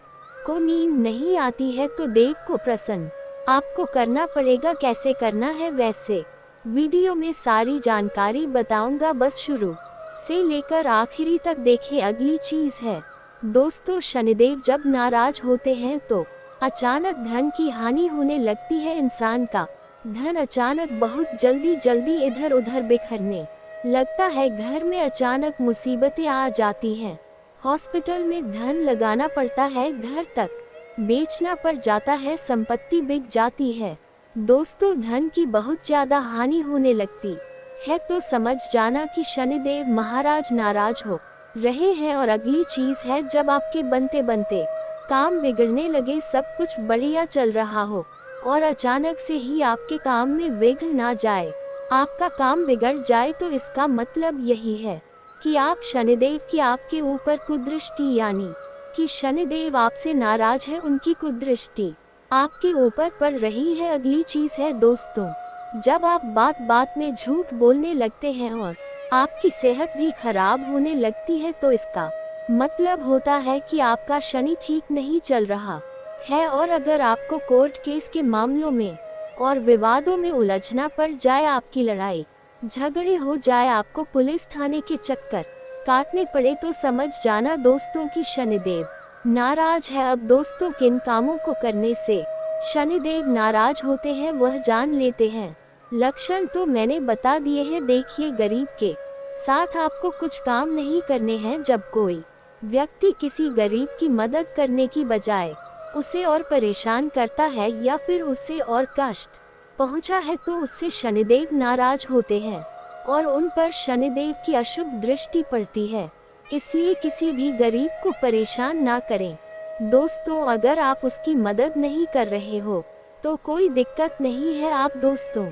को नींद नहीं आती है, तो देव को प्रसन्न आपको करना पड़ेगा। कैसे करना है वैसे वीडियो में सारी जानकारी बताऊंगा, बस शुरू से लेकर आखिरी तक देखिए। अगली चीज है दोस्तों, शनिदेव जब नाराज होते हैं तो अचानक धन की हानि होने लगती है। इंसान का धन अचानक बहुत जल्दी इधर उधर बिखरने लगता है। घर में अचानक मुसीबतें आ जाती हैं, हॉस्पिटल में धन लगाना पड़ता है, घर तक बेचना पड़ जाता है, संपत्ति बिक जाती है। दोस्तों, धन की बहुत ज्यादा हानि होने लगती है, तो समझ जाना कि शनिदेव महाराज नाराज हो रहे हैं। और अगली चीज है, जब आपके बनते बनते काम बिगड़ने लगे, सब कुछ बढ़िया चल रहा हो और अचानक से ही आपके काम में विघ्न आ जाए, आपका काम बिगड़ जाए, तो इसका मतलब यही है कि आप शनिदेव की आपके ऊपर कुदृष्टि, यानी कि शनिदेव आपसे नाराज है, उनकी कुदृष्टि आपके ऊपर पड़ रही है। अगली चीज है दोस्तों, जब आप बात बात में झूठ बोलने लगते हैं और आपकी सेहत भी खराब होने लगती है, तो इसका मतलब होता है कि आपका शनि ठीक नहीं चल रहा है। और अगर आपको कोर्ट केस के मामलों में और विवादों में उलझना पड़ जाए, आपकी लड़ाई झगड़े हो जाए, आपको पुलिस थाने के चक्कर काटने पड़े, तो समझ जाना दोस्तों कि शनिदेव नाराज है। अब दोस्तों, किन कामों को करने से शनिदेव नाराज होते हैं वह जान लेते हैं। लक्षण तो मैंने बता दिए हैं। देखिए, गरीब के साथ आपको कुछ काम नहीं करने हैं। जब कोई व्यक्ति किसी गरीब की मदद करने की बजाय उसे और परेशान करता है या फिर उसे और कष्ट पहुंचा है, तो उससे शनिदेव नाराज होते हैं और उन पर शनिदेव की अशुभ दृष्टि पड़ती है। इसलिए किसी भी गरीब को परेशान ना करें। दोस्तों, अगर आप उसकी मदद नहीं कर रहे हो तो कोई दिक्कत नहीं है, आप दोस्तों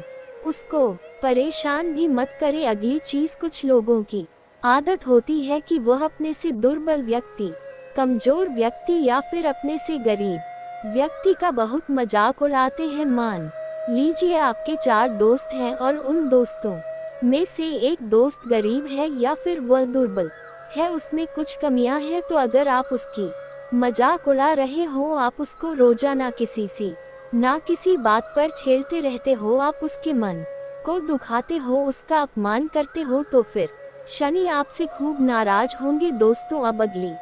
उसको परेशान भी मत करें। अगली चीज, कुछ लोगों की आदत होती है कि वह अपने से दुर्बल व्यक्ति, कमजोर व्यक्ति या फिर अपने से गरीब व्यक्ति का बहुत मजाक उड़ाते हैं। मान लीजिए आपके 4 दोस्त हैं और उन दोस्तों में से एक दोस्त गरीब है या फिर वह दुर्बल है, उसमें कुछ कमियां हैं, तो अगर आप उसकी मजाक उड़ा रहे हो, आप उसको रोजाना किसी ना किसी बात पर छेड़ते रहते हो, आप उसके मन को दुखाते हो, उसका अपमान करते हो, तो फिर शनि आपसे खूब नाराज होंगे। दोस्तों, अब अगली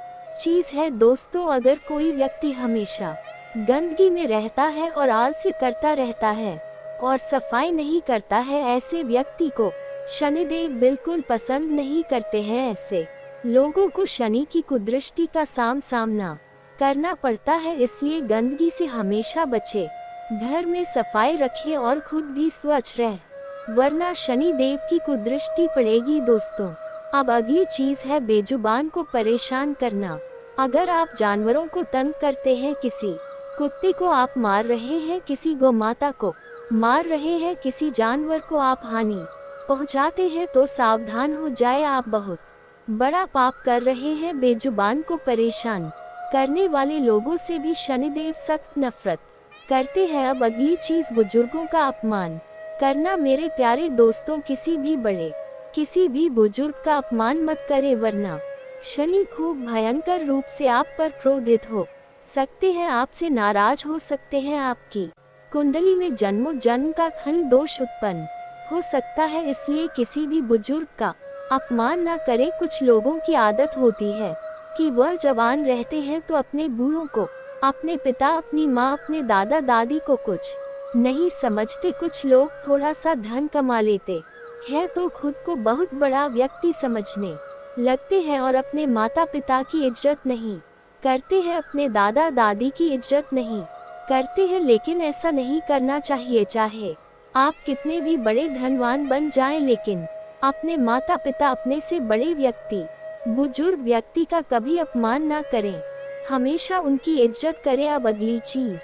चीज है दोस्तों, अगर कोई व्यक्ति हमेशा गंदगी में रहता है और आलस्य करता रहता है और सफाई नहीं करता है, ऐसे व्यक्ति को शनिदेव बिल्कुल पसंद नहीं करते हैं। ऐसे लोगों को शनि की कुदृष्टि का सामना करना पड़ता है, इसलिए गंदगी से हमेशा बचे, घर में सफाई रखें और खुद भी स्वच्छ रहे, वरना शनि देव की कुदृष्टि पड़ेगी। दोस्तों, अब अगली चीज है बेजुबान को परेशान करना। अगर आप जानवरों को तंग करते हैं, किसी कुत्ते को आप मार रहे हैं, किसी गौमाता को मार रहे हैं, किसी जानवर को आप हानि पहुंचाते हैं, तो सावधान हो जाए, आप बहुत बड़ा पाप कर रहे हैं। बेजुबान को परेशान करने वाले लोगों से भी शनिदेव सख्त नफरत करते हैं। अब अगली चीज, बुजुर्गों का अपमान करना। मेरे प्यारे दोस्तों, किसी भी बुजुर्ग का अपमान मत करें, वरना शनि खूब भयंकर रूप से आप पर क्रोधित हो सकते हैं, आपसे नाराज हो सकते हैं, आपकी कुंडली में जन्मों जन्म का खंड दोष उत्पन्न हो सकता है। इसलिए किसी भी बुजुर्ग का अपमान ना करें। कुछ लोगों की आदत होती है कि वह जवान रहते हैं तो अपने बूढ़ों को, अपने पिता, अपनी माँ, अपने दादा दादी को कुछ नहीं समझते। कुछ लोग थोड़ा सा धन कमा लेते हैं तो खुद को बहुत बड़ा व्यक्ति समझने लगते हैं और अपने माता पिता की इज्जत नहीं करते हैं, अपने दादा दादी की इज्जत नहीं करते हैं। लेकिन ऐसा नहीं करना चाहिए। चाहे आप कितने भी बड़े धनवान बन जाएं, लेकिन अपने माता पिता, अपने से बड़े व्यक्ति, बुजुर्ग व्यक्ति का कभी अपमान ना करें, हमेशा उनकी इज्जत करें। अब अगली चीज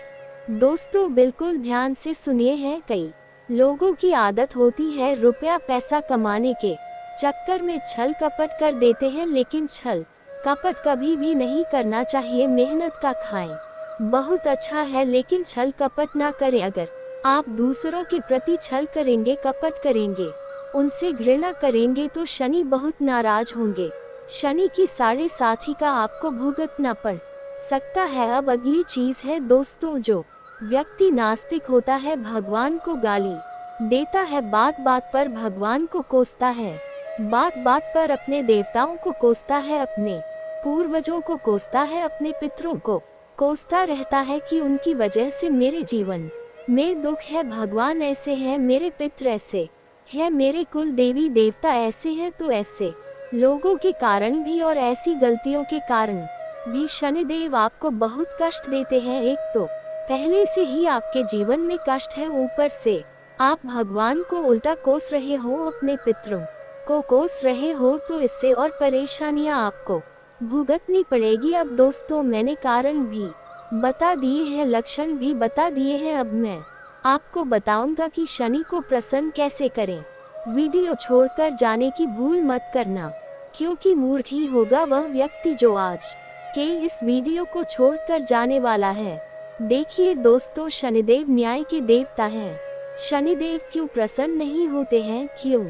दोस्तों बिल्कुल ध्यान से सुनिए है। कई लोगों की आदत होती है रुपया पैसा कमाने के चक्कर में छल कपट कर देते हैं, लेकिन छल कपट कभी भी नहीं करना चाहिए। मेहनत का खाएं बहुत अच्छा है, लेकिन छल कपट ना करें। अगर आप दूसरों के प्रति छल करेंगे, कपट करेंगे, उनसे घृणा करेंगे तो शनि बहुत नाराज होंगे। शनि की 7.5 का आपको भुगतना पड़ सकता है। अब अगली चीज है दोस्तों, जो व्यक्ति नास्तिक होता है, भगवान को गाली देता है, बात बात पर भगवान को कोसता है, बात बात पर अपने देवताओं को कोसता है, अपने पूर्वजों को कोसता है, अपने पितरों को कोसता रहता है कि उनकी वजह से मेरे जीवन में दुख है, भगवान ऐसे हैं, मेरे पितर ऐसे है, मेरे कुल देवी देवता ऐसे हैं। तो ऐसे लोगों के कारण भी और ऐसी गलतियों के कारण भी शनिदेव आपको बहुत कष्ट देते हैं। एक तो पहले से ही आपके जीवन में कष्ट है, ऊपर से आप भगवान को उल्टा कोस रहे हो, अपने पितरों को कोस रहे हो, तो इससे और परेशानियां आपको भुगतनी पड़ेगी। अब दोस्तों मैंने कारण भी बता दिए हैं, लक्षण भी बता दिए हैं। अब मैं आपको बताऊंगा कि शनि को प्रसन्न कैसे करें। वीडियो छोड़कर जाने की भूल मत करना, क्योंकि मूर्ख ही होगा वह व्यक्ति जो आज के इस वीडियो को छोड़कर जाने वाला है। देखिए दोस्तों, शनिदेव न्याय के देवता हैं। शनिदेव क्यों प्रसन्न नहीं होते हैं, क्यों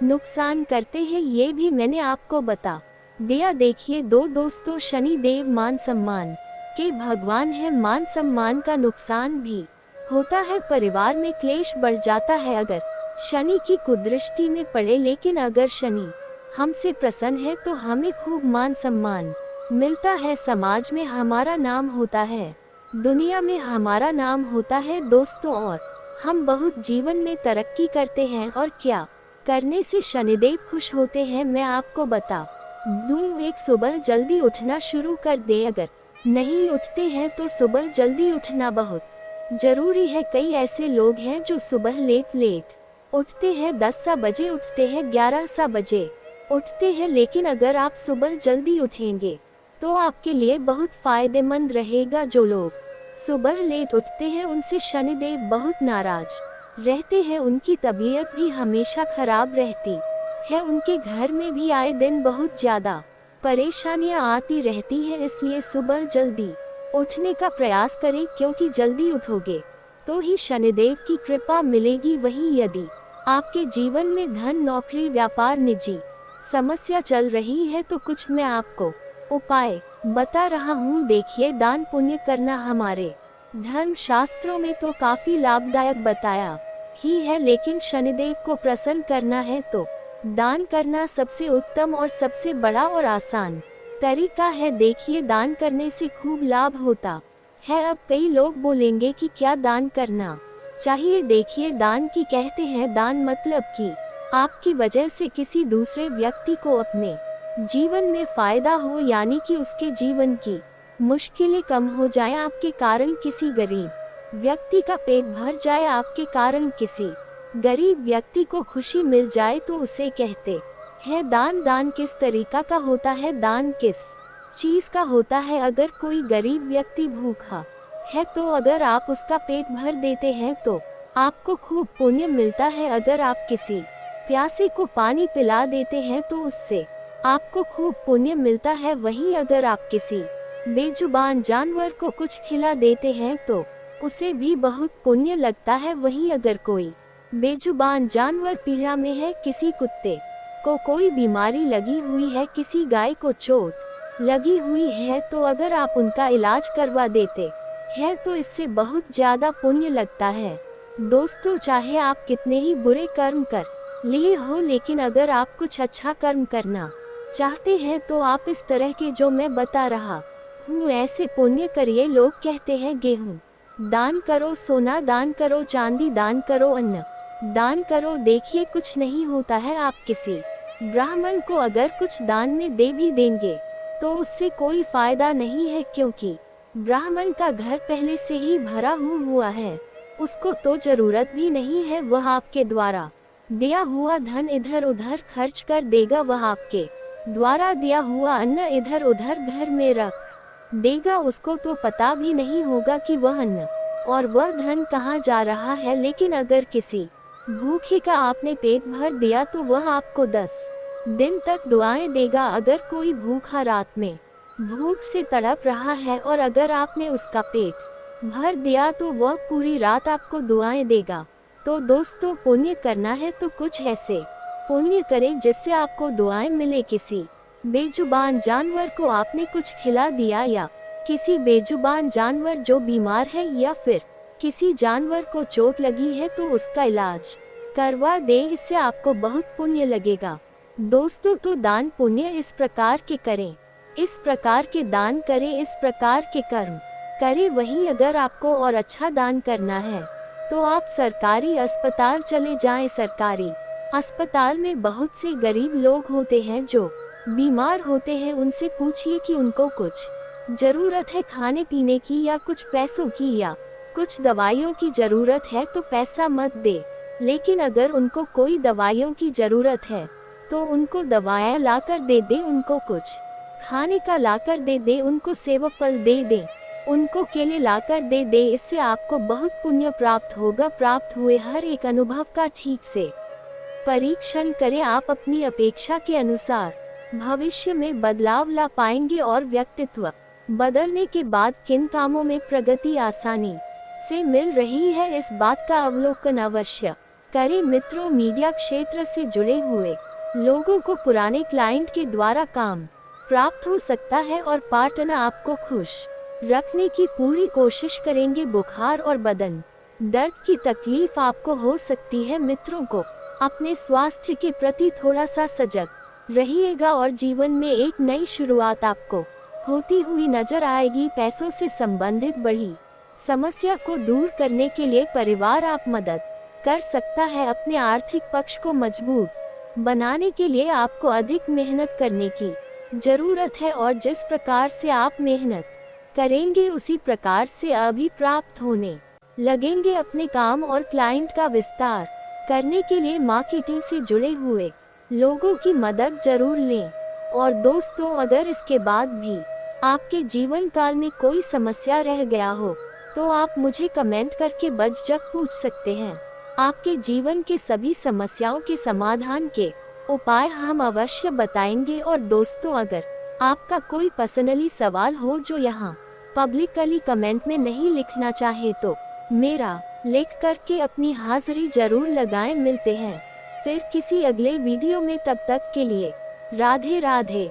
नुकसान करते हैं, ये भी मैंने आपको बता दिया। देखिए दोस्तों, शनिदेव मान सम्मान के भगवान है। मान सम्मान का नुकसान भी होता है, परिवार में क्लेश बढ़ जाता है अगर शनि की कुदृष्टि में पड़े। लेकिन अगर शनि हमसे प्रसन्न है तो हमें खूब मान सम्मान मिलता है, समाज में हमारा नाम होता है, दुनिया में हमारा नाम होता है दोस्तों, और हम बहुत जीवन में तरक्की करते हैं। और क्या करने से शनिदेव खुश होते हैं, मैं आपको बता दूं। एक, सुबह जल्दी उठना शुरू कर दे। अगर नहीं उठते हैं तो सुबह जल्दी उठना बहुत जरूरी है। कई ऐसे लोग हैं जो सुबह लेट उठते हैं, 10 बजे उठते हैं, 11 बजे उठते हैं। लेकिन अगर आप सुबह जल्दी उठेंगे तो आपके लिए बहुत फायदेमंद रहेगा। जो लोग सुबह लेट उठते हैं उनसे शनिदेव बहुत नाराज रहते हैं, उनकी तबीयत भी हमेशा खराब रहती है, उनके घर में भी आए दिन बहुत ज्यादा परेशानियां आती रहती हैं। इसलिए सुबह जल्दी उठने का प्रयास करें, क्योंकि जल्दी उठोगे तो ही शनिदेव की कृपा मिलेगी। वहीं यदि आपके जीवन में धन, नौकरी, व्यापार, निजी समस्या चल रही है तो कुछ मैं आपको उपाय बता रहा हूँ। देखिए, दान पुण्य करना हमारे धर्म शास्त्रों में तो काफी लाभदायक बताया ही है, लेकिन शनिदेव को प्रसन्न करना है तो दान करना सबसे उत्तम और सबसे बड़ा और आसान तरीका है। देखिए, दान करने से खूब लाभ होता है। अब कई लोग बोलेंगे कि क्या दान करना चाहिए। देखिए, दान की कहते हैं, दान मतलब कि आपकी वजह से किसी दूसरे व्यक्ति को अपने जीवन में फायदा हो, यानी कि उसके जीवन की मुश्किलें कम हो जाए, आपके कारण किसी गरीब व्यक्ति का पेट भर जाए, आपके कारण किसी गरीब व्यक्ति को खुशी मिल जाए, तो उसे कहते हैं दान। दान किस तरीका का होता है, दान किस चीज का होता है। अगर कोई गरीब व्यक्ति भूखा है तो अगर आप उसका पेट भर देते हैं तो आपको खूब पुण्य मिलता है। अगर आप किसी प्यासे को पानी पिला देते हैं तो उससे आपको खूब पुण्य मिलता है। वहीं अगर आप किसी बेजुबान जानवर को कुछ खिला देते हैं तो उसे भी बहुत पुण्य लगता है। वहीं अगर कोई बेजुबान जानवर पीड़ा में है, किसी कुत्ते को कोई बीमारी लगी हुई है, किसी गाय को चोट लगी हुई है, तो अगर आप उनका इलाज करवा देते हैं तो इससे बहुत ज्यादा पुण्य लगता है। दोस्तों, चाहे आप कितने ही बुरे कर्म कर लिए हो, लेकिन अगर आप कुछ अच्छा कर्म करना चाहते हैं तो आप इस तरह के जो मैं बता रहा हूँ ऐसे पुण्य करिए। लोग कहते हैं गेहूँ दान करो, सोना दान करो, चांदी दान करो, अन्न दान करो। देखिए, कुछ नहीं होता है। आप किसी ब्राह्मण को अगर कुछ दान में दे भी देंगे तो उससे कोई फायदा नहीं है, क्योंकि ब्राह्मण का घर पहले से ही भरा हुआ है, उसको तो जरूरत भी नहीं है। वह आपके द्वारा दिया हुआ धन इधर उधर खर्च कर देगा वह आपके द्वारा दिया हुआ अन्न इधर उधर घर में रख देगा। उसको तो पता भी नहीं होगा कि वह अन्न और वह धन कहाँ जा रहा है। लेकिन अगर किसी भूखे का आपने पेट भर दिया तो वह आपको 10 दिन तक दुआएं देगा। अगर कोई भूखा रात में भूख से तड़प रहा है और अगर आपने उसका पेट भर दिया तो वह पूरी रात आपको दुआएं देगा। तो दोस्तों, पुण्य करना है तो कुछ ऐसे पुण्य करें जिससे आपको दुआएं मिले। किसी बेजुबान जानवर को आपने कुछ खिला दिया या किसी बेजुबान जानवर जो बीमार है या फिर किसी जानवर को चोट लगी है तो उसका इलाज करवा दे, इससे आपको बहुत पुण्य लगेगा। दोस्तों, तो दान पुण्य इस प्रकार के करें, इस प्रकार के दान करें, इस प्रकार के कर्म करें। वहीं अगर आपको और अच्छा दान करना है तो आप सरकारी अस्पताल चले जाएं। सरकारी अस्पताल में बहुत से गरीब लोग होते हैं जो बीमार होते हैं। उनसे पूछिए कि उनको कुछ जरूरत है खाने पीने की या कुछ पैसों की या कुछ दवाइयों की जरूरत है तो पैसा मत दे। लेकिन अगर उनको कोई दवाइयों की जरूरत है तो उनको दवाएं लाकर दे दे, उनको कुछ खाने का लाकर दे दे, उनको सेब फल दे दे, उनको केले लाकर दे दे। इससे आपको बहुत पुण्य प्राप्त होगा। प्राप्त हुए हर एक अनुभव का ठीक से परीक्षण करें। आप अपनी अपेक्षा के अनुसार भविष्य में बदलाव ला पाएंगे और व्यक्तित्व बदलने के बाद किन कामों में प्रगति आसानी से मिल रही है, इस बात का अवलोकन अवश्य करें। मित्रों, मीडिया क्षेत्र से जुड़े हुए लोगों को पुराने क्लाइंट के द्वारा काम प्राप्त हो सकता है और पार्टनर आपको खुश रखने की पूरी कोशिश करेंगे। बुखार और बदन दर्द की तकलीफ आपको हो सकती है। मित्रों को अपने स्वास्थ्य के प्रति थोड़ा सा सजग रहिएगा और जीवन में एक नई शुरुआत आपको होती हुई नजर आएगी। पैसों से संबंधित बड़ी समस्या को दूर करने के लिए परिवार आप मदद कर सकता है। अपने आर्थिक पक्ष को मजबूत बनाने के लिए आपको अधिक मेहनत करने की जरूरत है और जिस प्रकार से आप मेहनत करेंगे उसी प्रकार से अभी प्राप्त होने लगेंगे। अपने काम और क्लाइंट का विस्तार करने के लिए मार्केटिंग से जुड़े हुए लोगों की मदद जरूर लें। और दोस्तों, अगर इसके बाद भी आपके जीवन काल में कोई समस्या रह गया हो तो आप मुझे कमेंट करके बझझक पूछ सकते हैं। आपके जीवन के सभी समस्याओं के समाधान के उपाय हम अवश्य बताएंगे। और दोस्तों, अगर आपका कोई पर्सनली सवाल हो जो यहाँ पब्लिकली कमेंट में नहीं लिखना चाहे तो मेरा लिख करके अपनी हाजिरी जरूर लगाएं। मिलते हैं फिर किसी अगले वीडियो में, तब तक के लिए राधे राधे।